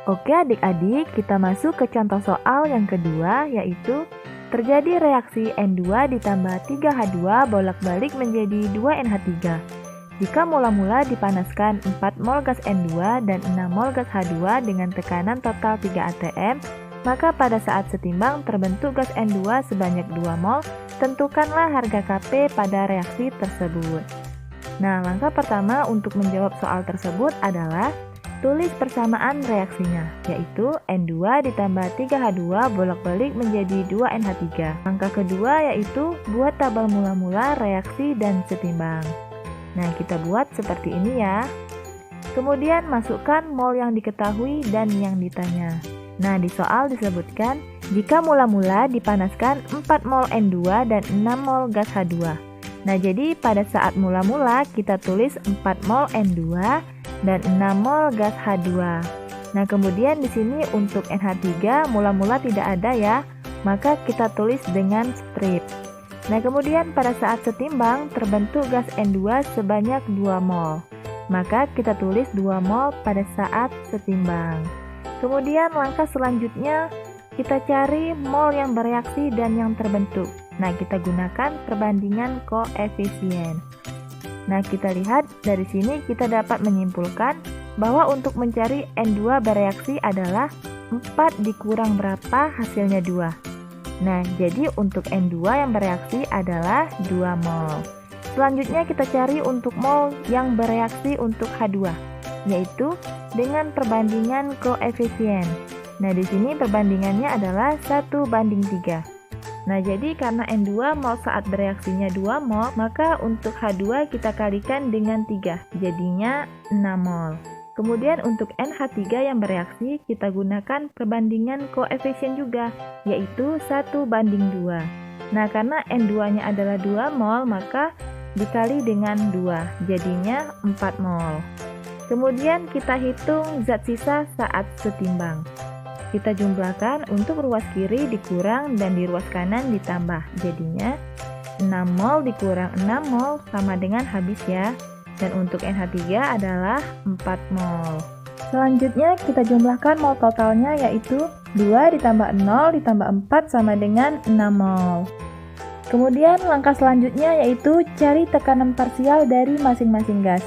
Oke adik-adik, kita masuk ke contoh soal yang kedua, yaitu terjadi reaksi N2 ditambah 3H2 bolak-balik menjadi 2NH3. Jika mula-mula dipanaskan 4 mol gas N2 dan 6 mol gas H2 dengan tekanan total 3 atm, maka pada saat setimbang terbentuk gas N2 sebanyak 2 mol, tentukanlah harga Kp pada reaksi tersebut. Nah, langkah pertama untuk menjawab soal tersebut adalah tulis persamaan reaksinya, yaitu N2 ditambah 3H2 bolak-balik menjadi 2NH3. Langkah kedua yaitu buat tabel mula-mula reaksi dan setimbang. Nah, kita buat seperti ini ya. Kemudian masukkan mol yang diketahui dan yang ditanya. Nah, di soal disebutkan, jika mula-mula dipanaskan 4 mol N2 dan 6 mol gas H2. Nah, jadi pada saat mula-mula kita tulis 4 mol N2 dan 6 mol gas H2. Nah, kemudian di sini untuk NH3 mula-mula tidak ada ya, maka kita tulis dengan strip. Nah, kemudian pada saat setimbang terbentuk gas N2 sebanyak 2 mol. Maka kita tulis 2 mol pada saat setimbang. Kemudian langkah selanjutnya kita cari mol yang bereaksi dan yang terbentuk. Nah, kita gunakan perbandingan koefisien. Nah, kita lihat dari sini kita dapat menyimpulkan bahwa untuk mencari N2 bereaksi adalah 4 dikurang berapa hasilnya 2. Nah, jadi untuk N2 yang bereaksi adalah 2 mol. Selanjutnya kita cari untuk mol yang bereaksi untuk H2, yaitu dengan perbandingan koefisien. Nah, di sini perbandingannya adalah 1:3. Nah, jadi karena N2 mol saat bereaksinya 2 mol, maka untuk H2 kita kalikan dengan 3, jadinya 6 mol. Kemudian untuk NH3 yang bereaksi, kita gunakan perbandingan koefisien juga, yaitu 1:2. Nah, karena N2-nya adalah 2 mol, maka dikali dengan 2, jadinya 4 mol. Kemudian kita hitung zat sisa saat setimbang. Kita jumlahkan untuk ruas kiri dikurang dan di ruas kanan ditambah. Jadinya 6 mol dikurang 6 mol sama dengan habis ya. Dan untuk NH3 adalah 4 mol. Selanjutnya kita jumlahkan mol totalnya yaitu 2 ditambah 0 ditambah 4 sama dengan 6 mol. Kemudian langkah selanjutnya yaitu cari tekanan parsial dari masing-masing gas.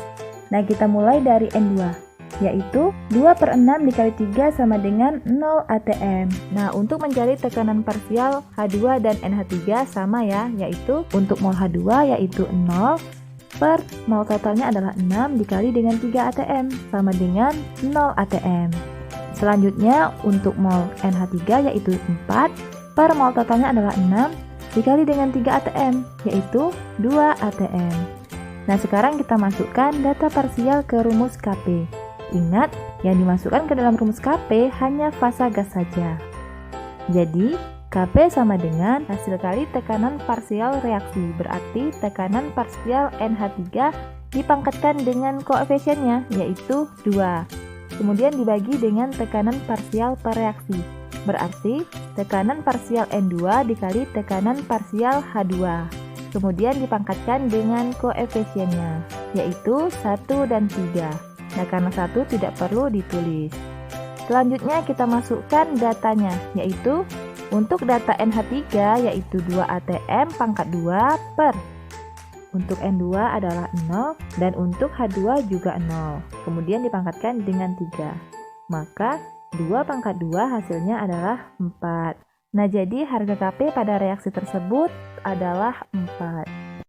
Nah, kita mulai dari N2. Yaitu 2/6 dikali 3 sama dengan 0 atm. Nah, untuk mencari tekanan parsial H2 dan NH3 sama ya, yaitu untuk mol H2 yaitu 0 per mol totalnya adalah 6 dikali dengan 3 atm sama dengan 0 atm. Selanjutnya untuk mol NH3 yaitu 4 per mol totalnya adalah 6 dikali dengan 3 atm yaitu 2 atm. Nah, sekarang kita masukkan data parsial ke rumus Kp. Ingat, yang dimasukkan ke dalam rumus Kp hanya fasa gas saja. Jadi, Kp sama dengan hasil kali tekanan parsial reaksi. Berarti tekanan parsial NH3 dipangkatkan dengan koefisiennya, yaitu 2. Kemudian dibagi dengan tekanan parsial per reaksi. Berarti tekanan parsial N2 dikali tekanan parsial H2. Kemudian dipangkatkan dengan koefisiennya, yaitu 1 dan 3. Nah, karena 1 tidak perlu ditulis. Selanjutnya kita masukkan datanya, yaitu untuk data NH3 yaitu 2 atm pangkat 2 per. Untuk N2 adalah 0 dan untuk H2 juga 0. Kemudian dipangkatkan dengan 3. Maka 2 pangkat 2 hasilnya adalah 4. Nah, jadi harga Kp pada reaksi tersebut adalah 4.